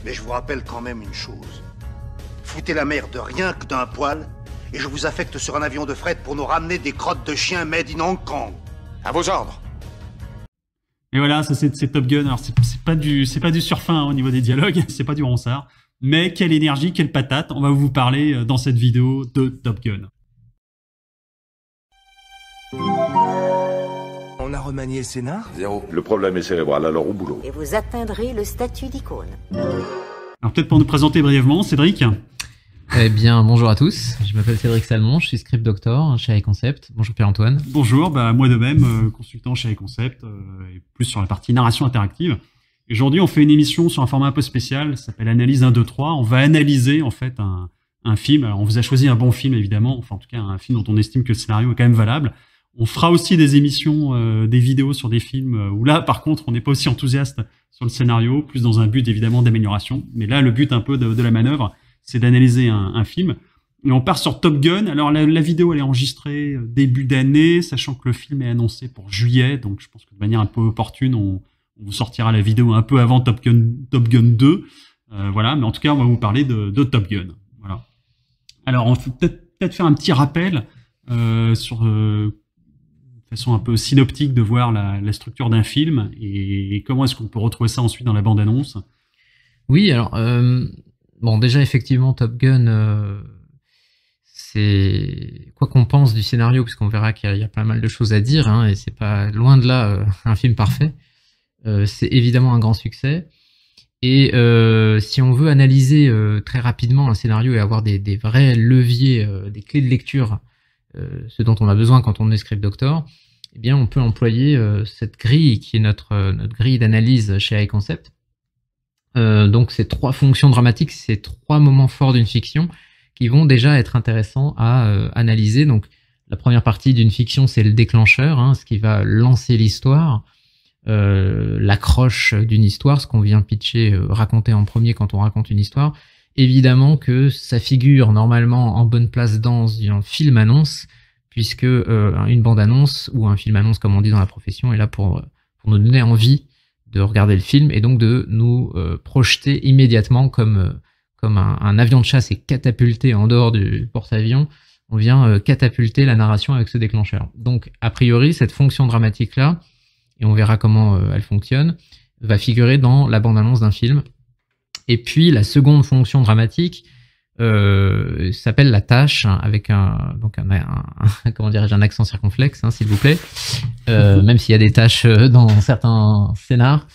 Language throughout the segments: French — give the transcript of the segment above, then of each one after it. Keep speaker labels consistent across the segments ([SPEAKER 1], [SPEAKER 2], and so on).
[SPEAKER 1] Mais je vous rappelle quand même une chose. Foutez la merde rien que d'un poil, et je vous affecte sur un avion de fret pour nous ramener des crottes de chiens made in Hong Kong. À vos ordres.
[SPEAKER 2] Et voilà, ça c'est Top Gun. Alors c'est pas du surfin hein, au niveau des dialogues, c'est pas du ronsard. Mais quelle énergie, quelle patate. On va vous parler dans cette vidéo de Top Gun.
[SPEAKER 3] On a remanié le scénar ?
[SPEAKER 4] Zéro. Le problème est cérébral, alors au boulot.
[SPEAKER 5] Et vous atteindrez le statut d'icône.
[SPEAKER 2] Alors peut-être pour nous présenter brièvement, Cédric.
[SPEAKER 6] Eh bien, bonjour à tous. Je m'appelle Cédric Salmon, je suis script doctor chez iConcept. Bonjour Pierre-Antoine.
[SPEAKER 2] Bonjour, moi de même, consultant chez iConcept, et plus sur la partie narration interactive. Et aujourd'hui, on fait une émission sur un format un peu spécial, ça s'appelle Analyse 1, 2, 3. On va analyser en fait un film. Alors on vous a choisi un bon film évidemment, enfin en tout cas un film dont on estime que le scénario est quand même valable. On fera aussi des émissions, des vidéos sur des films où là, par contre, on n'est pas aussi enthousiaste sur le scénario, plus dans un but évidemment d'amélioration. Mais là, le but un peu de la manœuvre, c'est d'analyser un film. Et on part sur Top Gun. Alors la vidéo, elle est enregistrée début d'année, sachant que le film est annoncé pour juillet. Donc je pense que de manière un peu opportune, on vous sortira la vidéo un peu avant Top Gun 2. Voilà, mais en tout cas, on va vous parler de Top Gun. Voilà. Alors on peut peut-être faire un petit rappel sur façon un peu synoptique de voir la structure d'un film et comment est-ce qu'on peut retrouver ça ensuite dans la bande-annonce.
[SPEAKER 6] Oui, alors bon, déjà effectivement Top Gun, c'est quoi qu'on pense du scénario, parce qu'on verra qu'il y a pas mal de choses à dire, hein, et c'est pas loin de là un film parfait. C'est évidemment un grand succès. Et si on veut analyser très rapidement un scénario et avoir des vrais leviers, des clés de lecture, ce dont on a besoin quand on est script doctor, eh bien on peut employer cette grille qui est notre grille d'analyse chez iConcept. Donc ces trois fonctions dramatiques, ces trois moments forts d'une fiction qui vont déjà être intéressants à analyser. Donc la première partie d'une fiction, c'est le déclencheur, hein, ce qui va lancer l'histoire, l'accroche d'une histoire, ce qu'on vient pitcher, raconter en premier quand on raconte une histoire. Évidemment que ça figure normalement en bonne place dans un film-annonce, puisque une bande-annonce ou un film-annonce, comme on dit dans la profession, est là pour nous donner envie de regarder le film et donc de nous projeter immédiatement comme un avion de chasse est catapulté en dehors du porte-avions. On vient catapulter la narration avec ce déclencheur. Donc, a priori, cette fonction dramatique-là, et on verra comment elle fonctionne, va figurer dans la bande-annonce d'un film. Et puis, la seconde fonction dramatique s'appelle la tâche, hein, avec comment dirais-je, un accent circonflexe, hein, s'il vous plaît, même s'il y a des tâches dans certains scénars.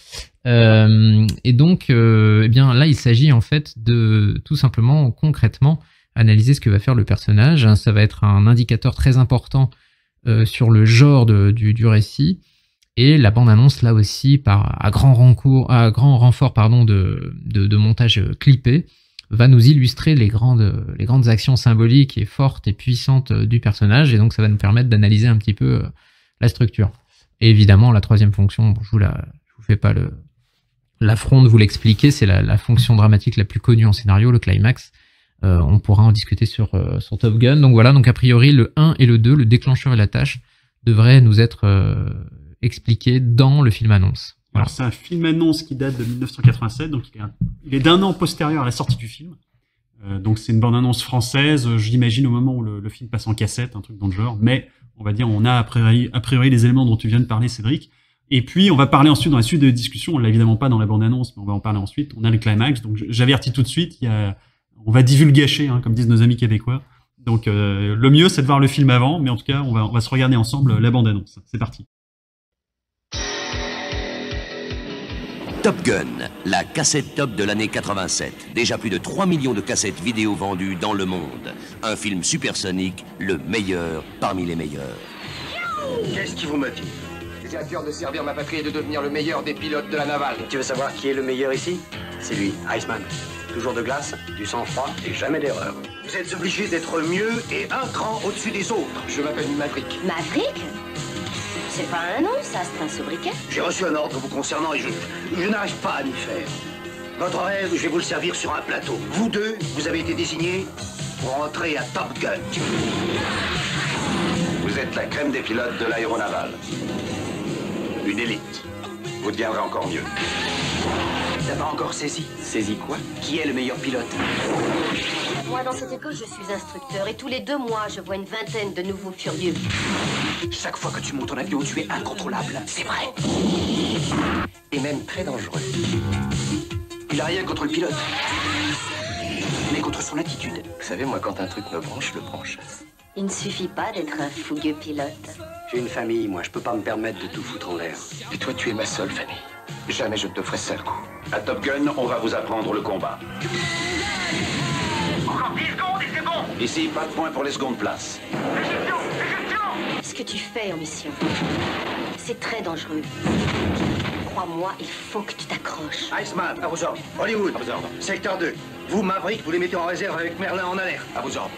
[SPEAKER 6] Et donc, eh bien là, il s'agit en fait de tout simplement, concrètement, analyser ce que va faire le personnage. Ça va être un indicateur très important sur le genre du récit. Et la bande-annonce, là aussi, à grand renfort de montage clippé, va nous illustrer les grandes actions symboliques et fortes et puissantes du personnage. Et donc, ça va nous permettre d'analyser un petit peu la structure. Et évidemment, la troisième fonction, je vous fais pas l'affront de vous l'expliquer, c'est la fonction dramatique la plus connue en scénario, le climax. On pourra en discuter sur Top Gun. Donc voilà, donc a priori, le 1 et le 2, le déclencheur et la tâche, devraient nous être expliqués dans le film-annonce. Voilà.
[SPEAKER 2] Alors c'est un film-annonce qui date de 1987, donc il est d'un an postérieur à la sortie du film. Donc c'est une bande-annonce française, j'imagine au moment où le film passe en cassette, un truc dans le genre. Mais on va dire, on a a priori les éléments dont tu viens de parler, Cédric. Et puis on va parler ensuite dans la suite de discussion, on l'a évidemment pas dans la bande-annonce, mais on va en parler ensuite. On a le climax, donc j'avertis tout de suite, on va divulgacher, hein, comme disent nos amis québécois. Donc le mieux c'est de voir le film avant, mais en tout cas on va se regarder ensemble la bande-annonce. C'est parti.
[SPEAKER 7] Top Gun, la cassette top de l'année 87. Déjà plus de 3 millions de cassettes vidéo vendues dans le monde. Un film supersonique, le meilleur parmi les meilleurs.
[SPEAKER 1] Qu'est-ce qui vous motive?
[SPEAKER 8] J'ai à cœur de servir ma patrie et de devenir le meilleur des pilotes de la navale.
[SPEAKER 9] Tu veux savoir qui est le meilleur ici? C'est lui, Iceman. Toujours de glace, du sang-froid et jamais d'erreur.
[SPEAKER 8] Vous êtes obligé d'être mieux et un cran au-dessus des autres. Je m'appelle Maverick.
[SPEAKER 5] Maverick? C'est pas un nom, ça, c'est un sobriquet.
[SPEAKER 8] J'ai reçu un ordre vous concernant et je n'arrive pas à m'y faire. Votre rêve, je vais vous le servir sur un plateau. Vous deux, vous avez été désignés pour entrer à Top Gun.
[SPEAKER 9] Vous êtes la crème des pilotes de l'aéronavale. Une élite. Vous deviendrez encore mieux. T'as pas encore saisi? Saisi quoi? Qui est le meilleur pilote?
[SPEAKER 5] Moi, dans cette école, je suis instructeur et tous les 2 mois, je vois une vingtaine de nouveaux furieux.
[SPEAKER 9] Chaque fois que tu montes en avion, tu es incontrôlable. C'est vrai. Et même très dangereux. Il a rien contre le pilote, mais contre son attitude. Vous savez, moi, quand un truc me branche, je le branche.
[SPEAKER 5] Il ne suffit pas d'être un fougueux pilote.
[SPEAKER 9] J'ai une famille, moi, je peux pas me permettre de tout foutre en l'air. Et toi, tu es ma seule famille. Jamais je ne te ferai sale coup.
[SPEAKER 4] À Top Gun, on va vous apprendre le combat.
[SPEAKER 8] Encore 10 secondes et c'est bon.
[SPEAKER 4] Ici, pas de points pour les secondes places.
[SPEAKER 5] Ce que tu fais en mission, c'est très dangereux. Crois-moi, il faut que tu t'accroches.
[SPEAKER 1] Iceman,
[SPEAKER 9] À vos ordres.
[SPEAKER 1] Hollywood,
[SPEAKER 9] À vos ordres.
[SPEAKER 1] secteur 2. Vous, Maverick, vous les mettez en réserve avec Merlin en alerte.
[SPEAKER 9] À vos ordres.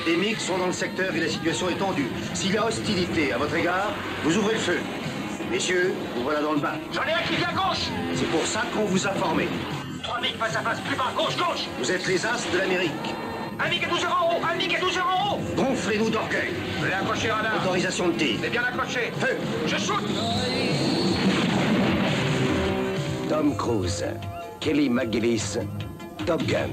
[SPEAKER 1] Les MiG sont dans le secteur et la situation est tendue. S'il y a hostilité à votre égard, vous ouvrez le feu. Messieurs, vous voilà dans le bain.
[SPEAKER 8] J'en ai un qui vient à gauche.
[SPEAKER 1] C'est pour ça qu'on vous a formé.
[SPEAKER 8] 3 MiG face à face, plus bas, gauche, gauche.
[SPEAKER 1] Vous êtes les as de l'Amérique.
[SPEAKER 8] Un MiG à 12 heures en haut, un MiG à 12 heures en haut.
[SPEAKER 1] Gonflez-nous d'orgueil.
[SPEAKER 8] Je l'ai accroché, radar.
[SPEAKER 1] Autorisation de tir.
[SPEAKER 8] C'est bien accroché.
[SPEAKER 1] Feu.
[SPEAKER 8] Je shoot.
[SPEAKER 9] Tom Cruise, Kelly McGillis, Top Gun.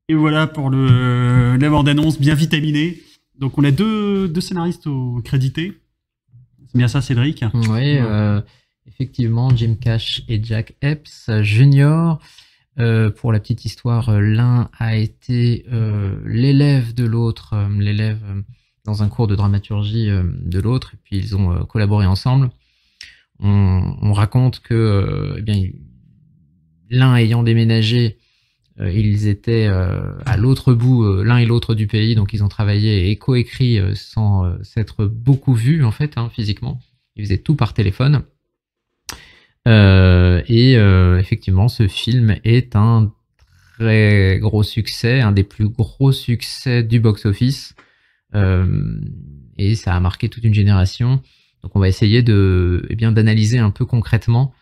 [SPEAKER 2] Et voilà pour la bande-annonce bien vitaminée. Donc on a deux scénaristes crédités. C'est bien ça, Cédric?
[SPEAKER 6] Oui, effectivement, Jim Cash et Jack Epps Jr. Pour la petite histoire, l'un a été l'élève de l'autre, l'élève dans un cours de dramaturgie de l'autre, et puis ils ont collaboré ensemble. On raconte que eh bien, l'un ayant déménagé, ils étaient à l'autre bout, l'un et l'autre du pays, donc ils ont travaillé et coécrit sans s'être beaucoup vus en fait, physiquement. Ils faisaient tout par téléphone. Effectivement, ce film est un très gros succès, un des plus gros succès du box-office, et ça a marqué toute une génération. Donc on va essayer d'analyser un peu concrètement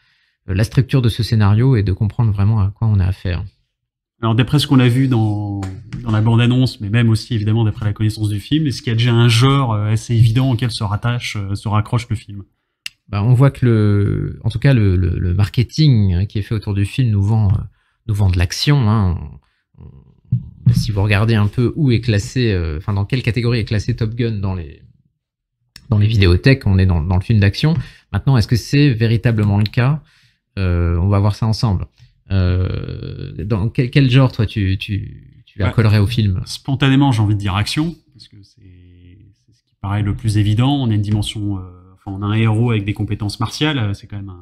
[SPEAKER 6] la structure de ce scénario et de comprendre vraiment à quoi on a affaire.
[SPEAKER 2] Alors d'après ce qu'on a vu dans la bande-annonce, mais même aussi évidemment d'après la connaissance du film, est-ce qu'il y a déjà un genre assez évident auquel se raccroche le film?
[SPEAKER 6] On voit que en tout cas le marketing qui est fait autour du film nous vend de l'action. Si vous regardez un peu où est classé, dans quelle catégorie est classé Top Gun dans les vidéothèques, on est dans le film d'action. Maintenant, est-ce que c'est véritablement le cas? On va voir ça ensemble. Dans quel genre, toi, tu accolerais au film?
[SPEAKER 2] Spontanément, j'ai envie de dire action, parce que c'est ce qui paraît le plus évident. On a une dimension, on a un héros avec des compétences martiales, c'est quand même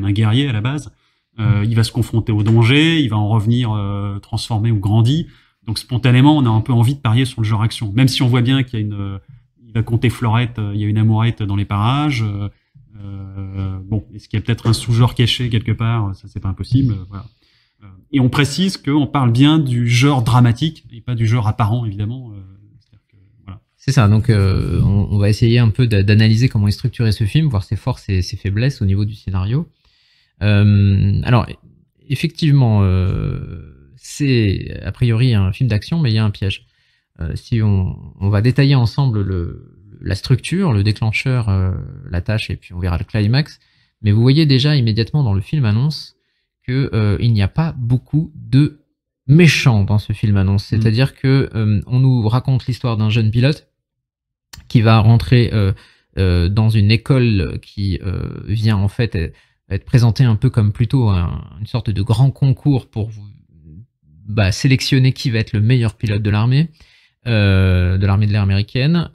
[SPEAKER 2] un guerrier à la base. Il va se confronter au danger, il va en revenir transformé ou grandi. Donc spontanément, on a un peu envie de parier sur le genre action, même si on voit bien qu'il y a il va compter fleurette, il y a une amourette dans les parages. Est-ce qu'il y a peut-être un sous-genre caché quelque part? Ça, c'est pas impossible. Voilà. Et on précise qu'on parle bien du genre dramatique et pas du genre apparent, évidemment. Voilà.
[SPEAKER 6] C'est ça. Donc, on va essayer un peu d'analyser comment est structuré ce film, voir ses forces et ses faiblesses au niveau du scénario. Alors, effectivement, c'est a priori un film d'action, mais il y a un piège. Si on va détailler ensemble la structure, le déclencheur, la tâche, et puis on verra le climax. Mais vous voyez déjà immédiatement dans le film annonce que il n'y a pas beaucoup de méchants dans ce film annonce. C'est-à-dire que on nous raconte l'histoire d'un jeune pilote qui va rentrer dans une école qui vient en fait être présentée un peu comme plutôt une sorte de grand concours pour sélectionner qui va être le meilleur pilote de l'armée. De l'armée de l'air américaine.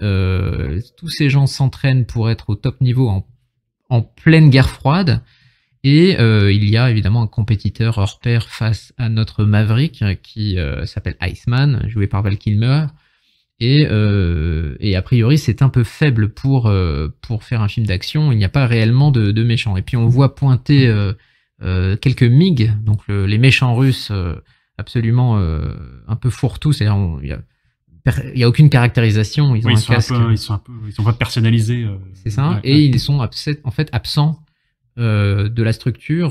[SPEAKER 6] Tous ces gens s'entraînent pour être au top niveau en pleine guerre froide. Et il y a évidemment un compétiteur hors pair face à notre Maverick qui s'appelle Iceman, joué par Val Kilmer. Et a priori, c'est un peu faible pour faire un film d'action. Il n'y a pas réellement de méchants. Et puis on voit pointer quelques MiG, donc les méchants russes absolument un peu fourre-tout. C'est-à-dire il n'y a aucune caractérisation, ils ont un casque.
[SPEAKER 2] Ils sont pas personnalisés.
[SPEAKER 6] C'est ça, et ils sont en fait absents de la structure.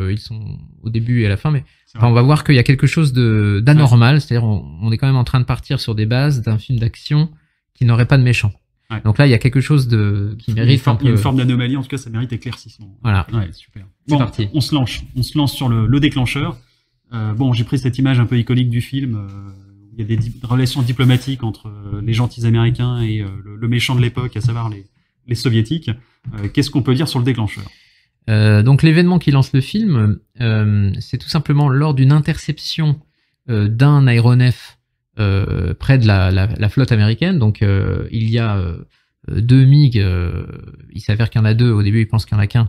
[SPEAKER 6] Ils sont au début et à la fin, mais on va voir qu'il y a quelque chose d'anormal, c'est-à-dire on est quand même en train de partir sur des bases d'un film d'action qui n'aurait pas de méchants.
[SPEAKER 2] Ouais.
[SPEAKER 6] Donc là, il y a quelque chose qui mérite
[SPEAKER 2] il y a une forme d'anomalie, en tout cas, ça mérite éclaircissement.
[SPEAKER 6] Voilà.
[SPEAKER 2] Ouais, super.
[SPEAKER 6] C'est parti.
[SPEAKER 2] On se lance sur le déclencheur. J'ai pris cette image un peu iconique du film. Il y a des relations diplomatiques entre les gentils américains et le méchant de l'époque, à savoir les soviétiques. Qu'est-ce qu'on peut dire sur le déclencheur?
[SPEAKER 6] Donc l'événement qui lance le film, c'est tout simplement lors d'une interception d'un aéronef près de la flotte américaine. Donc il y a 2 MiG, il s'avère qu'il y en a 2, au début ils pensent qu'il n'y en a qu'un,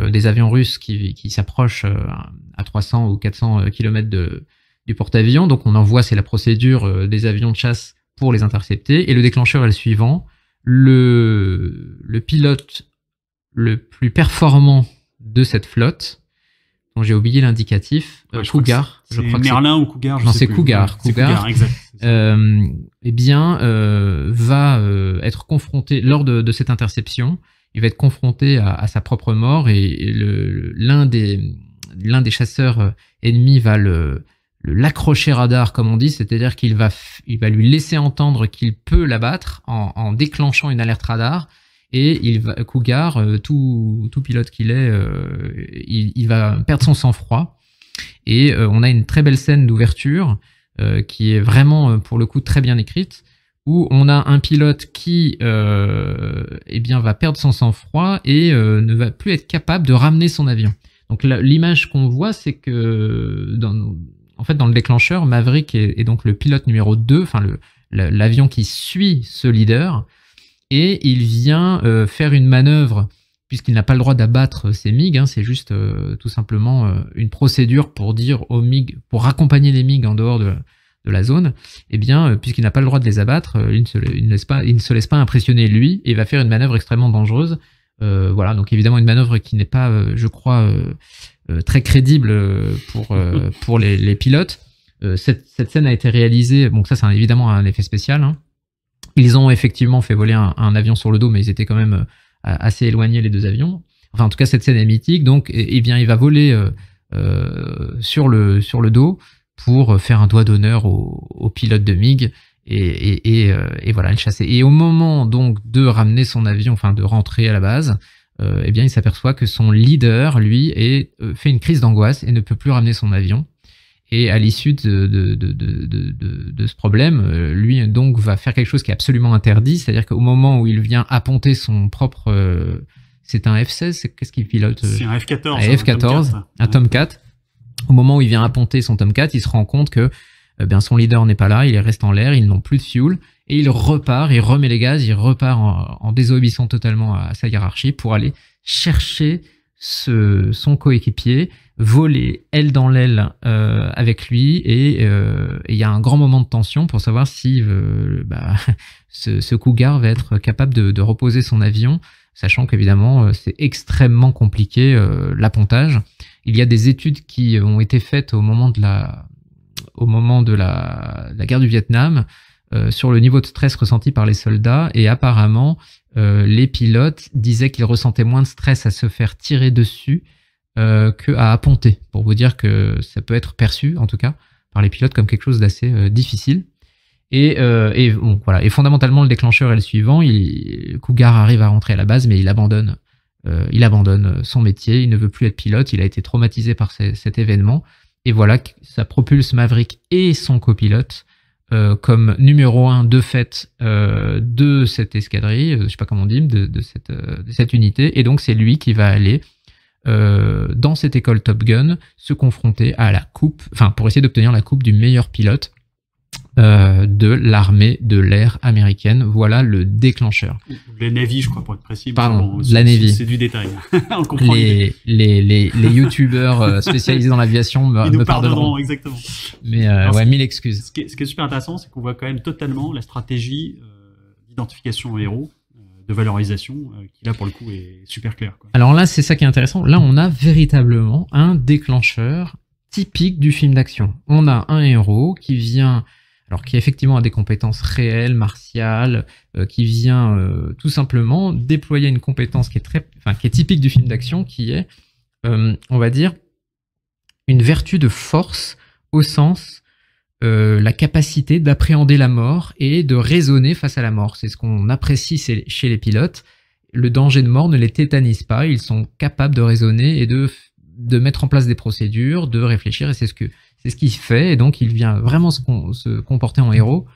[SPEAKER 6] des avions russes qui s'approchent à 300 ou 400 km du porte-avions. Donc on envoie, c'est la procédure des avions de chasse pour les intercepter, et le déclencheur est le suivant. Le pilote le plus performant de cette flotte, dont j'ai oublié l'indicatif, Cougar, je crois que
[SPEAKER 2] Merlin ou Cougar,
[SPEAKER 6] non, c'est Cougar.
[SPEAKER 2] Cougar, exact.
[SPEAKER 6] Va être confronté lors de cette interception. Il va être confronté à sa propre mort, et l'un des chasseurs ennemis va l'accrocher radar, comme on dit, c'est-à-dire qu'il va lui laisser entendre qu'il peut l'abattre en déclenchant une alerte radar. Et Cougar, tout pilote qu'il est, il va perdre son sang-froid. Et on a une très belle scène d'ouverture qui est vraiment, pour le coup, très bien écrite, où on a un pilote qui va perdre son sang-froid et ne va plus être capable de ramener son avion. Donc l'image qu'on voit, c'est que dans le déclencheur, Maverick est donc le pilote numéro 2, enfin l'avion qui suit ce leader. Et il vient faire une manœuvre, puisqu'il n'a pas le droit d'abattre ses MiG, c'est juste tout simplement une procédure pour dire aux MiG, pour raccompagner les MiG en dehors de la zone, puisqu'il n'a pas le droit de les abattre, il ne se laisse pas impressionner lui, et va faire une manœuvre extrêmement dangereuse. Donc évidemment une manœuvre qui n'est pas, je crois, très crédible pour les pilotes. Cette scène a été réalisée, ça c'est évidemment un effet spécial, Ils ont effectivement fait voler un avion sur le dos, mais ils étaient quand même assez éloignés, les 2 avions. Enfin, en tout cas, cette scène est mythique. Donc, il va voler sur le dos pour faire un doigt d'honneur au pilote de MiG et voilà, le chasser. Et au moment donc de ramener son avion, enfin de rentrer à la base, il s'aperçoit que son leader, lui, fait une crise d'angoisse et ne peut plus ramener son avion. Et à l'issue de ce problème, lui donc va faire quelque chose qui est absolument interdit, c'est-à-dire qu'au moment où il vient apponter son propre... c'est un F-16, qu'est-ce qu'il pilote?
[SPEAKER 2] C'est un F-14.
[SPEAKER 6] Un F-14, un Tomcat. Au moment où il vient apponter son Tomcat, il se rend compte que son leader n'est pas là, il reste en l'air, ils n'ont plus de fuel, et il repart, il remet les gaz, il repart en désobéissant totalement à sa hiérarchie pour aller chercher son coéquipier, voler aile dans l'aile avec lui, et il y a un grand moment de tension pour savoir si ce Cougar va être capable de reposer son avion, sachant qu'évidemment c'est extrêmement compliqué l'appontage. Il y a des études qui ont été faites au moment de la guerre du Vietnam sur le niveau de stress ressenti par les soldats, et apparemment les pilotes disaient qu'ils ressentaient moins de stress à se faire tirer dessus qu'à apponter, pour vous dire que ça peut être perçu, en tout cas, par les pilotes comme quelque chose d'assez difficile. Et fondamentalement, le déclencheur est le suivant. Cougar arrive à rentrer à la base, mais il abandonne son métier, il ne veut plus être pilote, il a été traumatisé par cet événement. Et voilà, ça propulse Maverick et son copilote comme numéro 1 de fait de cette escadrille, je sais pas comment on dit, de cette unité. Et donc c'est lui qui va aller dans cette école Top Gun se confronter à la coupe, pour essayer d'obtenir la coupe du meilleur pilote de l'armée de l'air américaine. Voilà le déclencheur.
[SPEAKER 2] Les Navy, je crois, pour être précis.
[SPEAKER 6] Pardon, la Navy.
[SPEAKER 2] C'est du détail. On comprend
[SPEAKER 6] les youtubeurs spécialisés dans l'aviation me pardonneront.
[SPEAKER 2] Exactement.
[SPEAKER 6] Mais mille excuses.
[SPEAKER 2] Ce qui est super intéressant, c'est qu'on voit quand même totalement la stratégie d'identification au héros, de valorisation, qui là, pour le coup, est super claire.
[SPEAKER 6] Alors là, c'est ça qui est intéressant. Là, on a véritablement un déclencheur typique du film d'action. On a un héros qui effectivement a des compétences réelles, martiales, qui vient tout simplement déployer une compétence qui est typique du film d'action, qui est, on va dire, une vertu de force au sens la capacité d'appréhender la mort et de raisonner face à la mort. C'est ce qu'on apprécie chez les pilotes. Le danger de mort ne les tétanise pas, ils sont capables de raisonner et de mettre en place des procédures, de réfléchir, et c'est ce qu'il fait, et donc il vient vraiment se comporter en héros,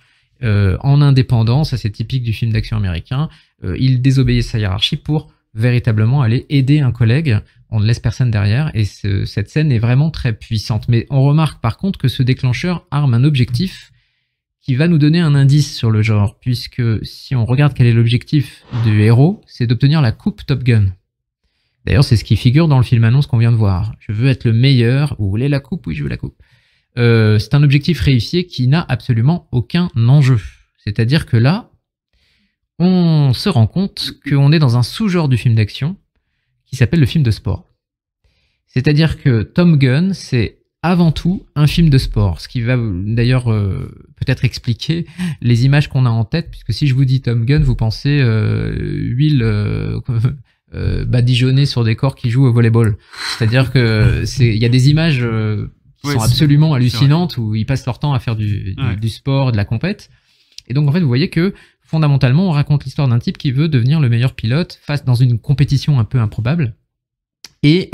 [SPEAKER 6] en indépendant, ça c'est typique du film d'action américain, il désobéit sa hiérarchie pour véritablement aller aider un collègue, on ne laisse personne derrière, et cette scène est vraiment très puissante. Mais on remarque par contre que ce déclencheur arme un objectif qui va nous donner un indice sur le genre, puisque si on regarde quel est l'objectif du héros, c'est d'obtenir la coupe Top Gun. D'ailleurs, c'est ce qui figure dans le film annonce qu'on vient de voir. Je veux être le meilleur, vous voulez la coupe? Oui, je veux la coupe. C'est un objectif réifié qui n'a absolument aucun enjeu. C'est-à-dire que là, on se rend compte qu'on est dans un sous-genre du film d'action qui s'appelle le film de sport. C'est-à-dire que Top Gun, c'est avant tout un film de sport, ce qui va d'ailleurs peut-être expliquer les images qu'on a en tête, puisque si je vous dis Top Gun, vous pensez huile badigeonnée sur des corps qui jouent au volleyball. C'est-à-dire que il y a des images qui sont absolument hallucinantes où ils passent leur temps à faire du sport, de la compète. Et donc en fait, vous voyez que fondamentalement, on raconte l'histoire d'un type qui veut devenir le meilleur pilote dans une compétition un peu improbable. Et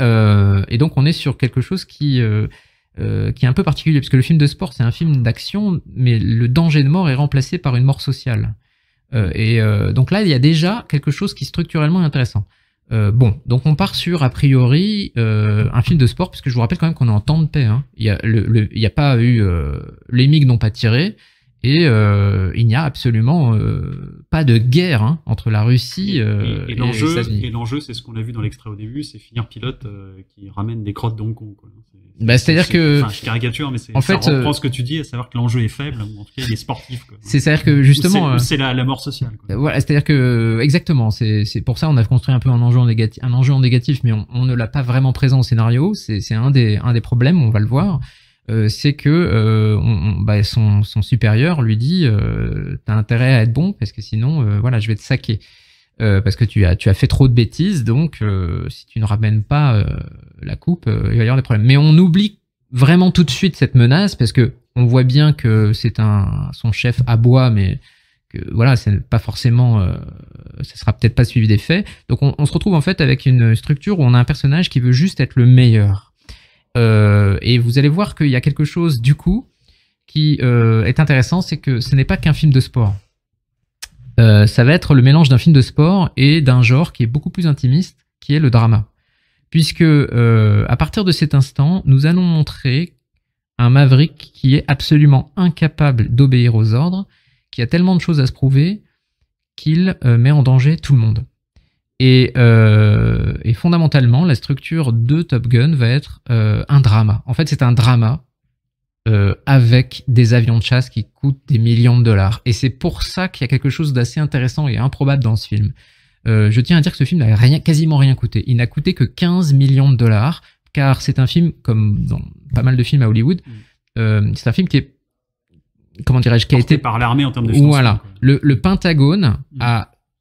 [SPEAKER 6] donc on est sur quelque chose qui est un peu particulier, parce que le film de sport, c'est un film d'action, mais le danger de mort est remplacé par une mort sociale. Donc là, il y a déjà quelque chose qui structurellement est intéressant. Donc on part sur, a priori, un film de sport, puisque je vous rappelle quand même qu'on est en temps de paix. Hein. Il y a pas eu... les MiG n'ont pas tiré, et il n'y a absolument pas de guerre entre la Russie et les États-Unis.
[SPEAKER 2] Et l'enjeu, c'est ce qu'on a vu dans l'extrait au début, c'est finir pilote qui ramène des crottes d'Hong Kong. Quoi.
[SPEAKER 6] C'est-à-dire que...
[SPEAKER 2] Enfin, je caricature, mais ça reprend ce que tu dis, à savoir que l'enjeu est faible, ou en tout cas il est sportif. Quoi.
[SPEAKER 6] C'est-à-dire que justement...
[SPEAKER 2] C'est la mort sociale. Quoi.
[SPEAKER 6] Voilà, c'est-à-dire que... Exactement, c'est pour ça on a construit un peu un enjeu en négatif, mais on ne l'a pas vraiment présent au scénario, c'est un des problèmes, on va le voir. C'est que son supérieur lui dit t'as intérêt à être bon parce que sinon voilà, je vais te saquer parce que tu as fait trop de bêtises, donc si tu ne ramènes pas la coupe, il va y avoir des problèmes. Mais on oublie vraiment tout de suite cette menace parce que on voit bien que c'est son chef aboie, mais que voilà, c'est pas forcément ça sera peut-être pas suivi des faits. Donc on se retrouve en fait avec une structure où on a un personnage qui veut juste être le meilleur. Et vous allez voir qu'il y a quelque chose du coup qui est intéressant, c'est que ce n'est pas qu'un film de sport. Ça va être le mélange d'un film de sport et d'un genre qui est beaucoup plus intimiste, qui est le drama. Puisque à partir de cet instant, nous allons montrer un Maverick qui est absolument incapable d'obéir aux ordres, qui a tellement de choses à se prouver qu'il met en danger tout le monde. Et fondamentalement, la structure de Top Gun va être un drama. En fait, c'est un drama avec des avions de chasse qui coûtent des millions de dollars. Et c'est pour ça qu'il y a quelque chose d'assez intéressant et improbable dans ce film. Je tiens à dire que ce film n'a quasiment rien coûté. Il n'a coûté que 15 millions de dollars, car c'est un film, comme dans pas mal de films à Hollywood, c'est un film qui est, comment dirais-je, qui a été
[SPEAKER 2] par l'armée en termes de financement.
[SPEAKER 6] Voilà. Le Pentagone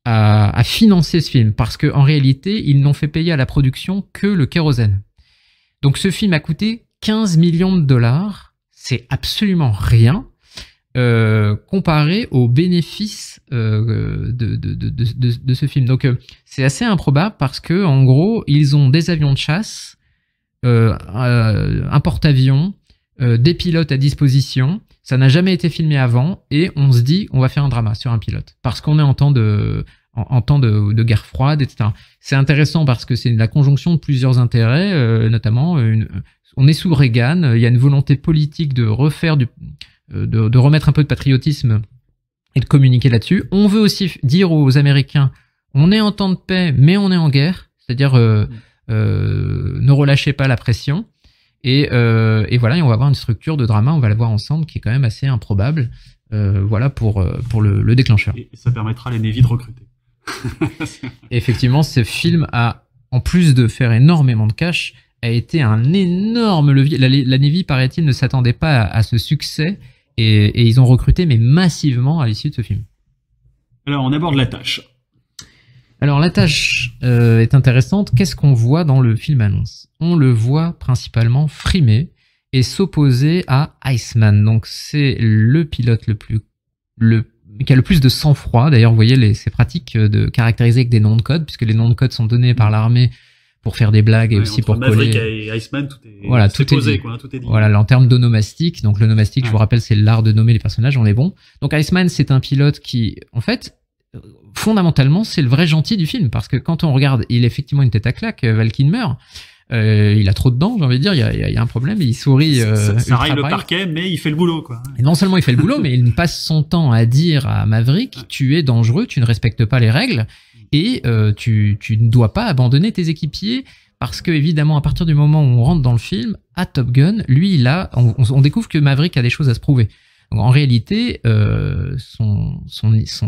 [SPEAKER 6] a financé ce film, parce qu'en réalité, ils n'ont fait payer à la production que le kérosène. Donc ce film a coûté 15 millions de dollars, c'est absolument rien, comparé aux bénéfices de ce film. Donc c'est assez improbable, parce que en gros, ils ont des avions de chasse, un porte-avions, des pilotes à disposition. Ça n'a jamais été filmé avant, et on se dit on va faire un drama sur un pilote parce qu'on est en temps de guerre froide, etc. C'est intéressant parce que c'est la conjonction de plusieurs intérêts, notamment on est sous Reagan, il y a une volonté politique de refaire de remettre un peu de patriotisme et de communiquer là-dessus. On veut aussi dire aux Américains on est en temps de paix mais on est en guerre, c'est-à-dire ne relâchez pas la pression. Et voilà, et on va avoir une structure de drama, on va la voir ensemble, qui est quand même assez improbable. Voilà pour le déclencheur.
[SPEAKER 2] Et ça permettra à la Navy de recruter.
[SPEAKER 6] Effectivement, ce film a, en plus de faire énormément de cash, a été un énorme levier. La Navy, paraît-il, ne s'attendait pas à ce succès, et ils ont recruté, mais massivement, à l'issue de ce film.
[SPEAKER 2] Alors, on aborde la tâche.
[SPEAKER 6] Alors la tâche est intéressante. Qu'est-ce qu'on voit dans le film annonce? On le voit principalement frimer et s'opposer à Iceman. Donc c'est le pilote qui a le plus de sang-froid. D'ailleurs, vous voyez ces pratiques de caractériser avec des noms de code, puisque les noms de code sont donnés par l'armée pour faire des blagues et aussi pour
[SPEAKER 2] Maverick
[SPEAKER 6] coller.
[SPEAKER 2] et Iceman, tout est,
[SPEAKER 6] voilà,
[SPEAKER 2] tout est posé, quoi, tout est dit.
[SPEAKER 6] Voilà, en termes d'onomastique. Donc l'onomastique, je vous rappelle, c'est l'art de nommer les personnages, on est bon. Donc Iceman, c'est un pilote qui, en fait, fondamentalement, c'est le vrai gentil du film, parce que quand on regarde, il a effectivement une tête à claque, Val Kilmer. Il a trop de dents, j'ai envie de dire, il y a un problème, et il sourit.
[SPEAKER 2] Ça raille le parquet, mais il fait le boulot, quoi.
[SPEAKER 6] Et non seulement il fait le boulot, mais il passe son temps à dire à Maverick, tu es dangereux, tu ne respectes pas les règles, et tu ne dois pas abandonner tes équipiers, parce que évidemment, à partir du moment où on rentre dans le film, à Top Gun, lui, on découvre que Maverick a des choses à se prouver. Donc, en réalité,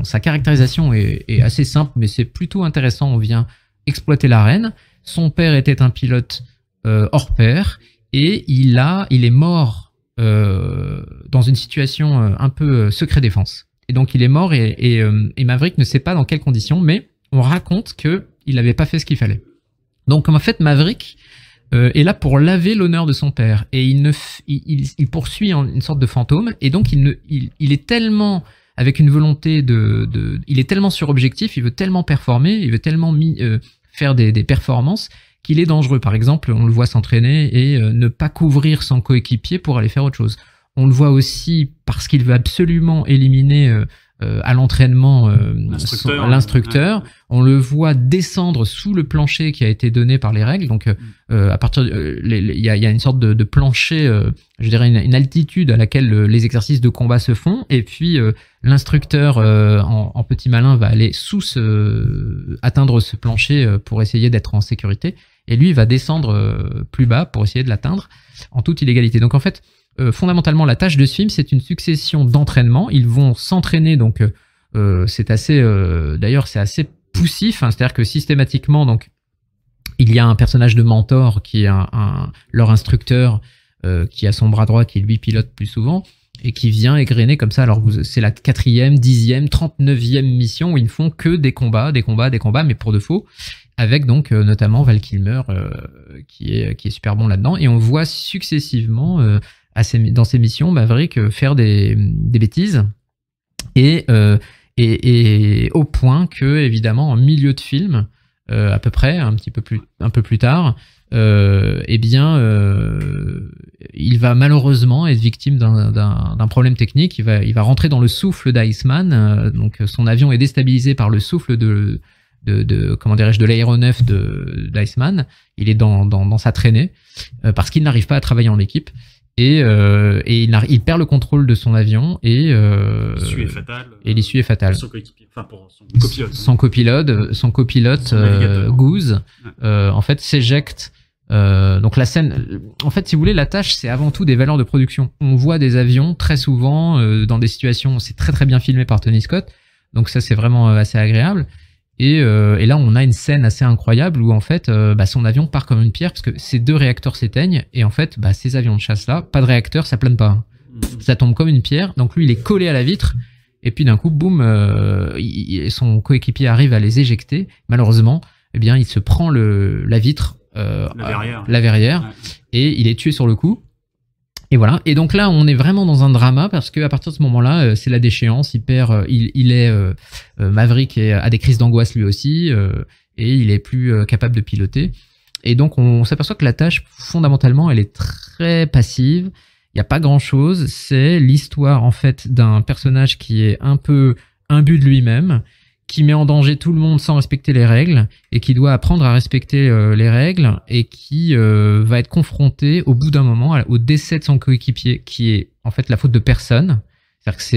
[SPEAKER 6] sa caractérisation est assez simple, mais c'est plutôt intéressant. On vient exploiter l'arène. Son père était un pilote hors pair, et il est mort dans une situation un peu secret défense. Et donc il est mort, et Maverick ne sait pas dans quelles conditions, mais on raconte qu'il n'avait pas fait ce qu'il fallait. Donc en fait, Maverick est là pour laver l'honneur de son père, et il poursuit une sorte de fantôme, et donc il est tellement avec une volonté il est tellement sur objectif, il veut tellement performer, il veut tellement faire des performances qu'il est dangereux. Par exemple, on le voit s'entraîner et ne pas couvrir son coéquipier pour aller faire autre chose. On le voit aussi parce qu'il veut absolument éliminer à l'entraînement l'instructeur. On le voit descendre sous le plancher qui a été donné par les règles. Donc, à partir, il y a une sorte de plancher, je dirais une altitude à laquelle les exercices de combat se font. Et puis, l'instructeur en petit malin va aller atteindre ce plancher pour essayer d'être en sécurité. Et lui, il va descendre plus bas pour essayer de l'atteindre en toute illégalité. Donc, en fait, fondamentalement, la tâche de ce film, c'est une succession d'entraînements. Ils vont s'entraîner, donc c'est assez, d'ailleurs, c'est assez poussif. Hein, c'est-à-dire que systématiquement, donc, il y a un personnage de mentor qui est leur instructeur, qui a son bras droit, qui lui pilote plus souvent, et qui vient égrener comme ça. Alors, c'est la 4e, 10e, 39e mission où ils ne font que des combats, mais pour de faux, avec donc notamment Val Kilmer, qui est super bon là-dedans. Et on voit successivement dans ces missions Maverick faire des bêtises, et au point que, évidemment, en milieu de film, à peu près un peu plus tard, il va malheureusement être victime d'un problème technique. Il va rentrer dans le souffle d'Iceman. Donc son avion est déstabilisé par le souffle de l'aéronef d'Iceman. Il est dans sa traînée parce qu'il n'arrive pas à travailler en équipe. Et il perd le contrôle de son avion, et l'issue est fatale.
[SPEAKER 2] Pour son copilote.
[SPEAKER 6] Son copilote Goose, en fait, s'éjecte. Donc la scène, en fait, si vous voulez, la tâche, c'est avant tout des valeurs de production. On voit des avions très souvent dans des situations, c'est très très bien filmé par Tony Scott. Donc ça, c'est vraiment assez agréable. Et là, on a une scène assez incroyable où en fait, son avion part comme une pierre parce que ces 2 réacteurs s'éteignent, et en fait, ces avions de chasse-là, pas de réacteur, ça plane pas. Ça tombe comme une pierre. Donc lui, il est collé à la vitre, et puis d'un coup, boum, son coéquipier arrive à les éjecter. Malheureusement, eh bien, il se prend la vitre, la verrière, et il est tué sur le coup. Et voilà. Et donc là, on est vraiment dans un drama parce que à partir de ce moment-là, c'est la déchéance. Maverick a des crises d'angoisse lui aussi, et il est plus capable de piloter. Et donc, on s'aperçoit que la tâche, fondamentalement, elle est très passive. Il n'y a pas grand-chose. C'est l'histoire, en fait, d'un personnage qui est un peu imbu de lui-même, qui met en danger tout le monde sans respecter les règles, et qui doit apprendre à respecter les règles, et qui va être confronté au bout d'un moment au décès de son coéquipier, qui est en fait la faute de personne. C'est-à-dire que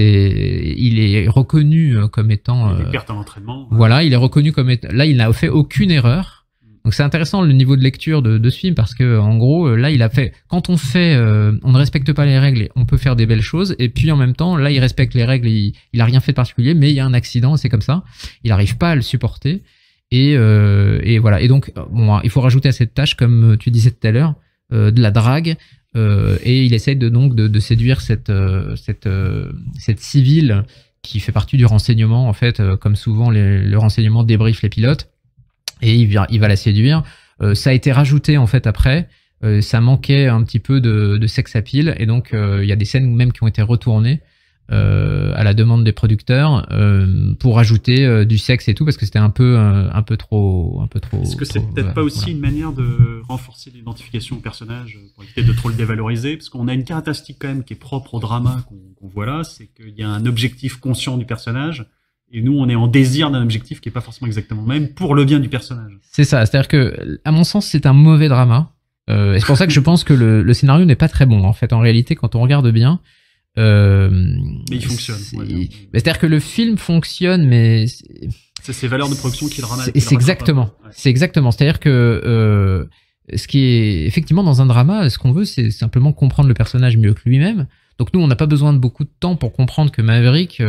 [SPEAKER 6] il est reconnu comme étant...
[SPEAKER 2] il perd en entraînement.
[SPEAKER 6] Voilà, il est reconnu comme étant... Là, il n'a fait aucune erreur. Donc c'est intéressant le niveau de lecture de ce film, parce que en gros, là, il a fait... Quand on ne respecte pas les règles, on peut faire des belles choses, et puis en même temps, là, il respecte les règles, il a rien fait de particulier, mais il y a un accident, c'est comme ça. Il n'arrive pas à le supporter, et voilà. Et donc, bon, il faut rajouter à cette tâche, comme tu disais tout à l'heure, de la drague, et il essaye de séduire cette civile qui fait partie du renseignement, en fait, comme souvent le renseignement débriefe les pilotes. Et il va la séduire. Ça a été rajouté en fait après, ça manquait un petit peu de sex appeal, et donc il y a des scènes même qui ont été retournées à la demande des producteurs pour ajouter du sexe et tout, parce que c'était un peu trop.
[SPEAKER 2] Est-ce que c'est peut-être pas aussi
[SPEAKER 6] voilà.
[SPEAKER 2] une manière de renforcer l'identification au personnage pour éviter de trop le dévaloriser, parce qu'on a une caractéristique quand même qui est propre au drama qu'on voit là, c'est qu'il y a un objectif conscient du personnage. Et nous, on est en désir d'un objectif qui est pas forcément exactement le même pour le bien du personnage.
[SPEAKER 6] C'est ça. C'est-à-dire que, à mon sens, c'est un mauvais drama. Et c'est pour ça que je pense que le scénario n'est pas très bon. En fait, en réalité, quand on regarde bien,
[SPEAKER 2] mais il fonctionne.
[SPEAKER 6] C'est-à-dire que le film fonctionne, mais
[SPEAKER 2] c'est ses valeurs de production qui le ramènent.
[SPEAKER 6] C'est exactement. Ouais. C'est exactement. C'est-à-dire que ce qui est effectivement dans un drama, ce qu'on veut, c'est simplement comprendre le personnage mieux que lui-même. Donc nous, on n'a pas besoin de beaucoup de temps pour comprendre que Maverick,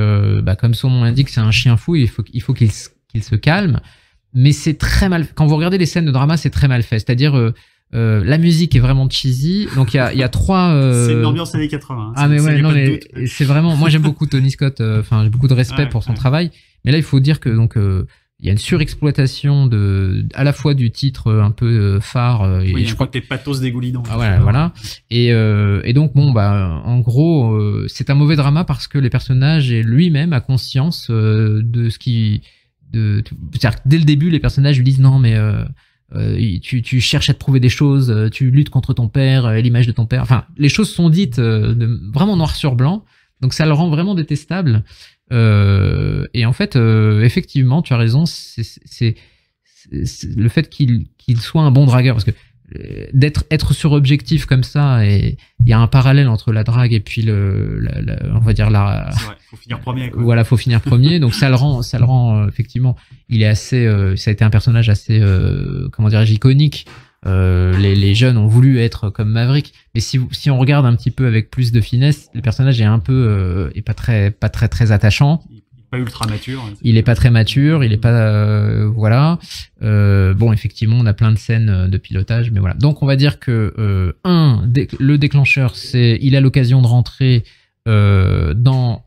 [SPEAKER 6] comme son nom l'indique, c'est un chien fou. Il faut qu'il se calme. Mais c'est très mal. Quand vous regardez les scènes de drama, c'est très mal fait. C'est-à-dire la musique est vraiment cheesy. Donc il y a trois.
[SPEAKER 2] C'est une ambiance années 80.
[SPEAKER 6] Ah mais ouais, non mais c'est vraiment. Moi j'aime beaucoup Tony Scott. Enfin j'ai beaucoup de respect pour son travail. Mais là il faut dire que donc il y a une surexploitation à la fois du titre un peu phare.
[SPEAKER 2] Oui,
[SPEAKER 6] et je crois
[SPEAKER 2] que t'es pathos dégoulinant.
[SPEAKER 6] Ah voilà. Et donc bon en gros c'est un mauvais drama parce que les personnages et lui-même a conscience de ce qui. C'est-à-dire que dès le début les personnages lui disent non mais tu cherches à te prouver des choses, tu luttes contre ton père, l'image de ton père. Enfin, les choses sont dites vraiment noir sur blanc, donc ça le rend vraiment détestable. Et en fait, effectivement, tu as raison, c'est le fait qu'il soit un bon dragueur, parce que être sur objectif comme ça, et il y a un parallèle entre la drague et puis on va dire la.
[SPEAKER 2] C'est vrai, faut finir premier. Quoi.
[SPEAKER 6] Voilà, faut finir premier, donc ça le rend effectivement. Il est assez, ça a été un personnage assez, comment dirais-je, iconique. Les jeunes ont voulu être comme Maverick, mais si on regarde un petit peu avec plus de finesse, le personnage est un peu, est pas très attachant.
[SPEAKER 2] Pas ultra mature.
[SPEAKER 6] Il est pas très mature, il est pas voilà. Bon, effectivement, on a plein de scènes de pilotage, mais voilà. Donc, on va dire que le déclencheur, c'est il a l'occasion de rentrer dans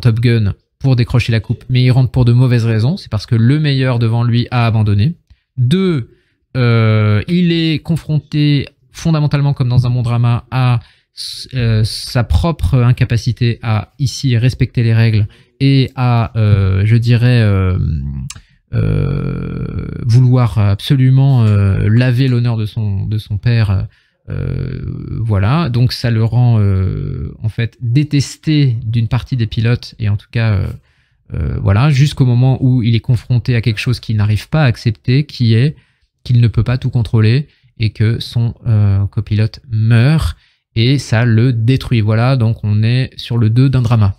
[SPEAKER 6] Top Gun pour décrocher la coupe, mais il rentre pour de mauvaises raisons. C'est parce que le meilleur devant lui a abandonné. 2, il est confronté fondamentalement, comme dans un bon drama, à sa propre incapacité à ici respecter les règles et à, je dirais, vouloir absolument laver l'honneur de son père. Voilà, donc ça le rend en fait détesté d'une partie des pilotes, et en tout cas voilà, jusqu'au moment où il est confronté à quelque chose qu'il n'arrive pas à accepter, qui est qu'il ne peut pas tout contrôler et que son copilote meurt. Et ça le détruit. Voilà, donc on est sur le 2 d'un drama.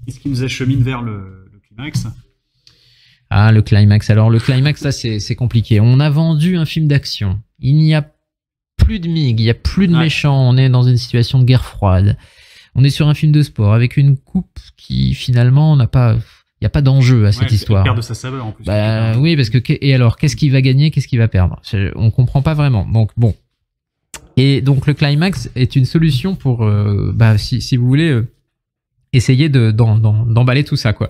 [SPEAKER 2] Qu'est-ce qui nous achemine vers le climax ?
[SPEAKER 6] Ah, le climax. Alors, le climax, ça, c'est compliqué. On a vendu un film d'action. Il n'y a plus de MiG, il n'y a plus de méchants. On est dans une situation de guerre froide. On est sur un film de sport avec une coupe qui, finalement, n'a pas... Il n'y a pas d'enjeu à cette histoire.
[SPEAKER 2] Il perd de sa saveur, en plus.
[SPEAKER 6] Oui, parce que... Et alors, qu'est-ce qu'il va gagner ? Qu'est-ce qu'il va perdre ? On comprend pas vraiment. Donc, bon... Et donc le climax est une solution pour, si vous voulez, essayer d'emballer tout ça, quoi.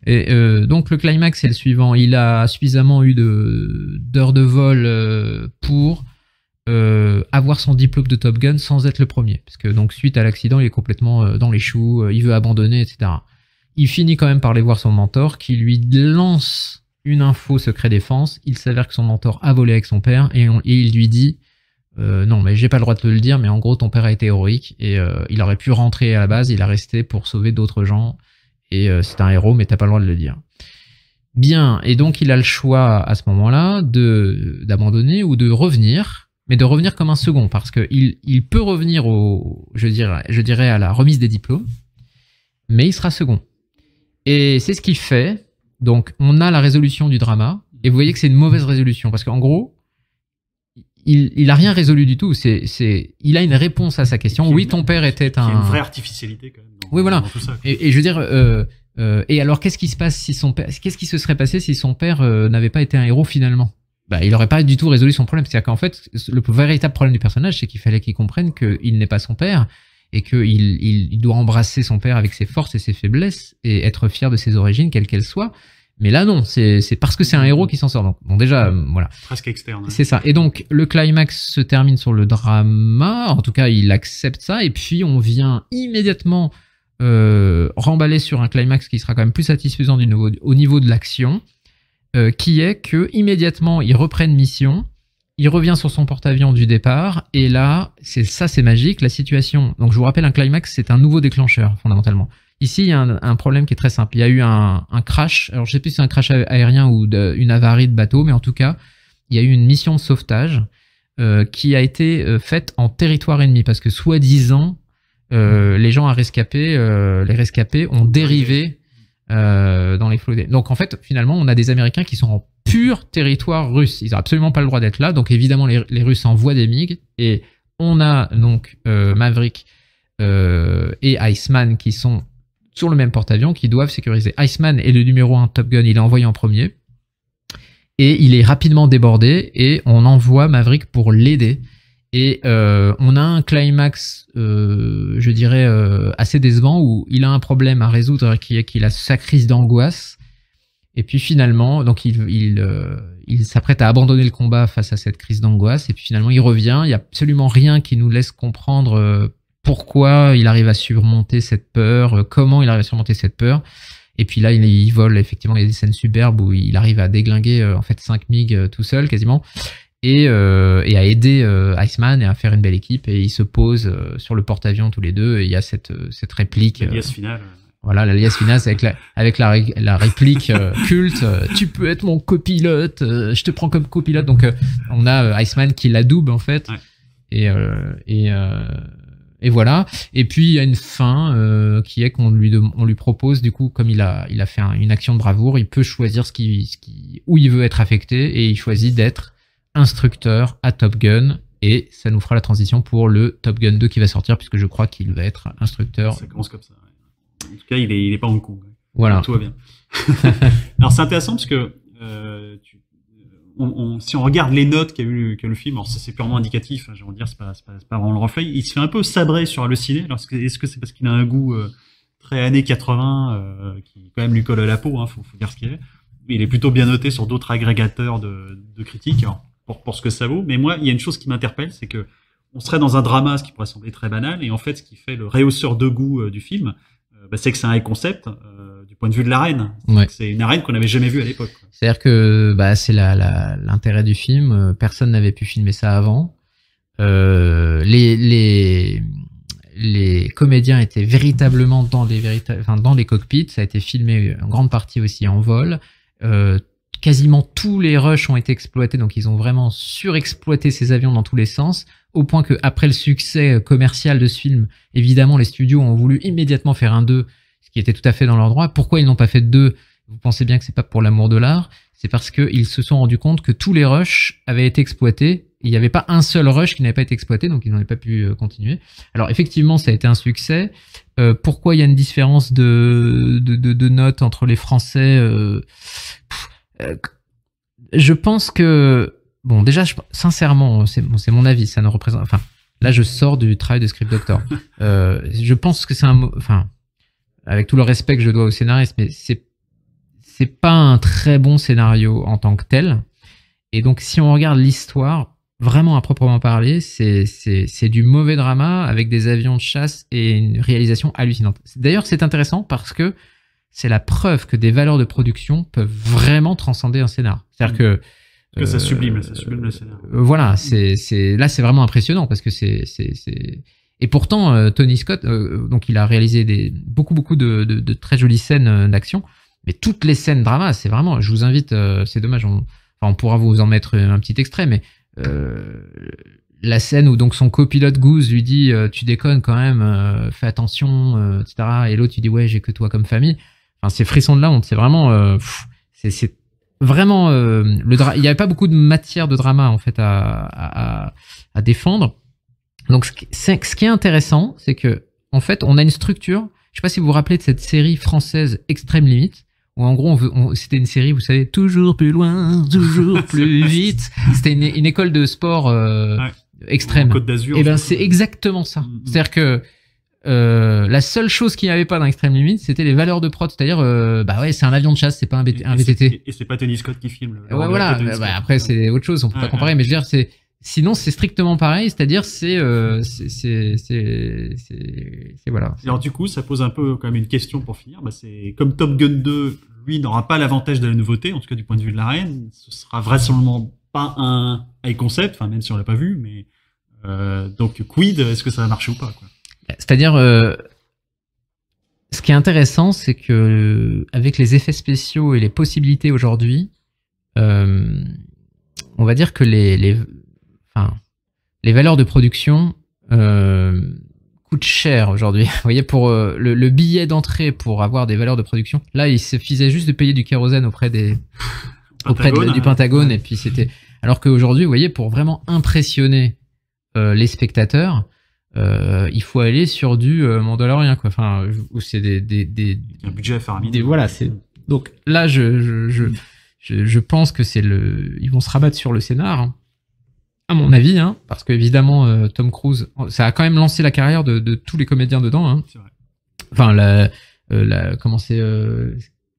[SPEAKER 6] Et donc le climax est le suivant. Il a suffisamment eu d'heures de vol pour avoir son diplôme de Top Gun sans être le premier. Parce que donc suite à l'accident, il est complètement dans les choux, il veut abandonner, etc. Il finit quand même par aller voir son mentor qui lui lance une info secret défense. Il s'avère que son mentor a volé avec son père et il lui dit... non, mais j'ai pas le droit de te le dire, mais en gros, ton père a été héroïque et il aurait pu rentrer à la base, il a resté pour sauver d'autres gens et c'est un héros, mais t'as pas le droit de le dire. Bien, et donc il a le choix à ce moment-là d'abandonner ou de revenir, mais de revenir comme un second, parce que il peut revenir je dirais à la remise des diplômes, mais il sera second. Et c'est ce qu'il fait. Donc on a la résolution du drama, et vous voyez que c'est une mauvaise résolution, parce qu'en gros, il a rien résolu du tout. Il a une réponse à sa question. Oui, ton père était un...
[SPEAKER 2] Il y a une vraie artificialité quand même.
[SPEAKER 6] Oui, voilà.
[SPEAKER 2] Tout ça,
[SPEAKER 6] et je veux dire, et alors qu'est-ce qui se passe si son père, qu'est-ce qui se serait passé si son père n'avait pas été un héros finalement ? Il aurait pas du tout résolu son problème. C'est-à-dire qu'en fait, le véritable problème du personnage, c'est qu'il fallait qu'il comprenne qu'il n'est pas son père et qu'il doit embrasser son père avec ses forces et ses faiblesses et être fier de ses origines, quelles qu'elles soient. Mais là, non, c'est parce que c'est un héros qui s'en sort. Donc, bon, déjà, voilà.
[SPEAKER 2] Presque externe.
[SPEAKER 6] C'est ça. Et donc, le climax se termine sur le drama. En tout cas, il accepte ça. Et puis, on vient immédiatement remballer sur un climax qui sera quand même plus satisfaisant au niveau de l'action, qui est que immédiatement, ils reprennent mission. Il revient sur son porte-avions du départ. Et là, c'est magique. La situation... Donc, je vous rappelle, un climax, c'est un nouveau déclencheur, fondamentalement. Ici, il y a un problème qui est très simple. Il y a eu un crash. Alors, je sais plus si c'est un crash aérien ou une avarie de bateau, mais en tout cas, il y a eu une mission de sauvetage qui a été faite en territoire ennemi parce que, soi-disant, les gens les rescapés ont dérivé dans les flots. Donc, en fait, finalement, on a des Américains qui sont en pur territoire russe. Ils n'ont absolument pas le droit d'être là. Donc, évidemment, les Russes envoient des MiG et on a donc Maverick et Iceman qui sont sur le même porte-avions qui doivent sécuriser. Iceman est le numéro 1 Top Gun, il est envoyé en premier. Et il est rapidement débordé et on envoie Maverick pour l'aider. Et on a un climax, je dirais, assez décevant où il a un problème à résoudre qui est qu'il a sa crise d'angoisse. Et puis finalement, donc il s'apprête à abandonner le combat face à cette crise d'angoisse. Et puis finalement, il revient. Il n'y a absolument rien qui nous laisse comprendre pourquoi il arrive à surmonter cette peur, comment il arrive à surmonter cette peur. Et puis là, il vole, effectivement, il y a des scènes superbes où il arrive à déglinguer en fait 5 MiG tout seul quasiment et à aider Iceman et à faire une belle équipe. Et ils se posent sur le porte-avions tous les deux et il y a cette réplique.
[SPEAKER 2] L'alias finale.
[SPEAKER 6] Voilà, l'alias finale, c'est avec la réplique culte. Tu peux être mon copilote, je te prends comme copilote. Donc on a Iceman qui l'adoube en fait. Ouais. Et voilà. Et puis il y a une fin qui est qu'on lui propose du coup, comme il a fait une action de bravoure, il peut choisir où il veut être affecté et il choisit d'être instructeur à Top Gun. Et ça nous fera la transition pour le Top Gun 2 qui va sortir puisque je crois qu'il va être instructeur.
[SPEAKER 2] Ça commence comme ça. Ouais. En tout cas, il est pas en Hong Kong.
[SPEAKER 6] Voilà.
[SPEAKER 2] Tout va bien. Alors c'est intéressant parce que si on regarde les notes qu'a eu le film, alors ça c'est purement indicatif, hein, je veux dire, c'est pas vraiment le reflet. Il se fait un peu sabrer sur Allociné. Alors est-ce que c'est parce qu'il a un goût très années 80 qui quand même lui colle à la peau, hein, faut dire ce qu'il est. Il est plutôt bien noté sur d'autres agrégateurs de critiques, alors, pour ce que ça vaut. Mais moi, il y a une chose qui m'interpelle, c'est que on serait dans un drama, ce qui pourrait sembler très banal, et en fait, ce qui fait le rehausseur de goût du film, c'est que c'est un high concept du point de vue de l'arène.
[SPEAKER 6] Ouais. C'est
[SPEAKER 2] une arène qu'on n'avait jamais vue à l'époque.
[SPEAKER 6] C'est-à-dire que c'est l'intérêt du film. Personne n'avait pu filmer ça avant. Les comédiens étaient véritablement dans les cockpits. Ça a été filmé en grande partie aussi en vol. Quasiment tous les rushs ont été exploités, donc ils ont vraiment surexploité ces avions dans tous les sens, au point que après le succès commercial de ce film, évidemment les studios ont voulu immédiatement faire un 2, ce qui était tout à fait dans leur droit. Pourquoi ils n'ont pas fait de 2 ? Vous pensez bien que c'est pas pour l'amour de l'art, c'est parce qu'ils se sont rendus compte que tous les rushs avaient été exploités. Il n'y avait pas un seul rush qui n'avait pas été exploité, donc ils n'avaient pas pu continuer. Alors effectivement, ça a été un succès. Pourquoi il y a une différence de notes entre les Français je pense que bon, déjà, sincèrement, c'est mon avis, ça ne représente. Enfin, là, je sors du travail de script doctor. Je pense que c'est avec tout le respect que je dois au scénariste, mais c'est pas un très bon scénario en tant que tel. Et donc, si on regarde l'histoire, vraiment à proprement parler, c'est du mauvais drama avec des avions de chasse et une réalisation hallucinante. D'ailleurs, c'est intéressant parce que c'est la preuve que des valeurs de production peuvent vraiment transcender un scénar. C'est-à-dire que
[SPEAKER 2] ça sublime le scénar.
[SPEAKER 6] Voilà, là c'est vraiment impressionnant parce que et pourtant Tony Scott, donc il a réalisé beaucoup de très jolies scènes d'action, mais toutes les scènes drama, c'est vraiment. Je vous invite, c'est dommage, on pourra vous en mettre un petit extrait, mais la scène où donc son copilote Goose lui dit tu déconnes quand même, fais attention, etc. Et l'autre il dit ouais, j'ai que toi comme famille. Enfin, c'est frisson de la honte. C'est vraiment, c'est vraiment il n'y avait pas beaucoup de matière de drama en fait à défendre. Donc, ce qui est intéressant, c'est que en fait, on a une structure. Je sais pas si vous vous rappelez de cette série française Extrême Limite, où en gros, c'était une série, vous savez, toujours plus loin, toujours plus vite. C'était une école de sport extrême.
[SPEAKER 2] Côte d'Azur.
[SPEAKER 6] Et ben, c'est exactement ça. C'est-à-dire que La seule chose qu'il n'y avait pas dans Extreme Limits, c'était les valeurs de prod, c'est-à-dire, bah ouais, c'est un avion de chasse, c'est pas un VTT.
[SPEAKER 2] Et c'est pas Tony Scott qui filme.
[SPEAKER 6] Ouais, voilà. Après, c'est autre chose, on peut pas comparer, mais je veux dire, sinon, c'est strictement pareil, c'est-à-dire, voilà.
[SPEAKER 2] Alors, du coup, ça pose un peu quand même une question pour finir. Bah, c'est comme Top Gun 2, lui, n'aura pas l'avantage de la nouveauté, en tout cas du point de vue de la reine. Ce sera vraisemblablement pas un high concept, enfin, même si on l'a pas vu, mais, donc, quid, est-ce que ça va marcher ou pas, quoi?
[SPEAKER 6] C'est-à-dire, ce qui est intéressant, c'est que avec les effets spéciaux et les possibilités aujourd'hui, on va dire que les valeurs de production coûtent cher aujourd'hui. Vous voyez, pour le billet d'entrée pour avoir des valeurs de production, là, il suffisait juste de payer du kérosène auprès du Pentagone, et puis c'était. Alors qu'aujourd'hui, vous voyez, pour vraiment impressionner les spectateurs, il faut aller sur du Mandalorian, quoi. Enfin, où c'est
[SPEAKER 2] un budget faramineux.
[SPEAKER 6] Voilà, c'est. Donc là, je pense que ils vont se rabattre sur le scénar, hein, à mon avis, hein, parce qu'évidemment, Tom Cruise, ça a quand même lancé la carrière de tous les comédiens dedans, hein.
[SPEAKER 2] C'est vrai.
[SPEAKER 6] Enfin, comment c'est,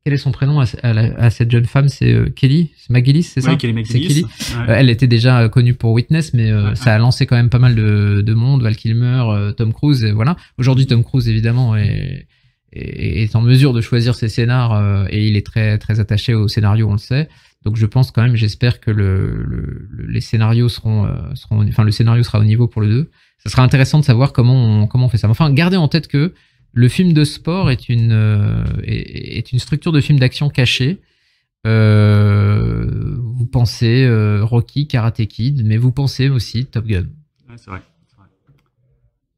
[SPEAKER 6] quel est son prénom à cette jeune femme? C'est Kelly? C'est McGillis, c'est ça?
[SPEAKER 2] Oui, Kelly McGillis.
[SPEAKER 6] C'est Kelly.
[SPEAKER 2] Ouais.
[SPEAKER 6] Elle était déjà connue pour Witness, mais ça a lancé quand même pas mal de monde, Val Kilmer, Tom Cruise, et voilà. Aujourd'hui, Tom Cruise, évidemment, est en mesure de choisir ses scénars, et il est très, très attaché au scénario, on le sait. Donc je pense quand même, j'espère que les scénarios enfin le scénario sera au niveau pour le 2. Ça sera intéressant de savoir comment on fait ça. Mais enfin, gardez en tête que le film de sport est une structure de film d'action cachée. Vous pensez Rocky, Karate Kid, mais vous pensez aussi Top Gun.
[SPEAKER 2] Ouais, c'est vrai.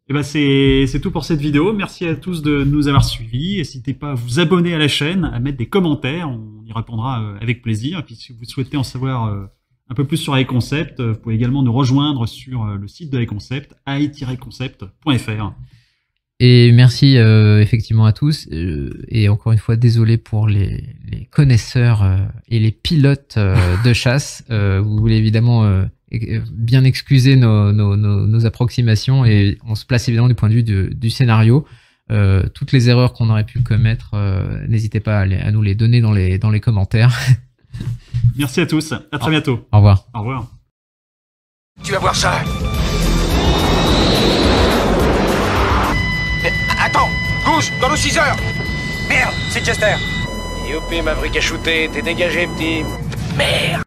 [SPEAKER 2] Et ben c'est tout pour cette vidéo. Merci à tous de nous avoir suivis. N'hésitez pas à vous abonner à la chaîne, à mettre des commentaires. On y répondra avec plaisir. Et puis si vous souhaitez en savoir un peu plus sur AI Concept, vous pouvez également nous rejoindre sur le site de AI Concept, ai-concept.fr.
[SPEAKER 6] Et merci effectivement à tous. Et encore une fois, désolé pour les connaisseurs et les pilotes de chasse. Vous voulez évidemment bien excuser nos approximations, et on se place évidemment du point de vue du scénario. Toutes les erreurs qu'on aurait pu commettre, n'hésitez pas à nous les donner dans les commentaires.
[SPEAKER 2] Merci à tous. À très bientôt.
[SPEAKER 6] Au revoir.
[SPEAKER 2] Au revoir.
[SPEAKER 9] Tu vas voir ça. Mais attends, Goose, dans nos 6 heures. Merde, c'est Chester.
[SPEAKER 3] Youpi, Maverick a shooté, t'es dégagé, petit.
[SPEAKER 9] Merde.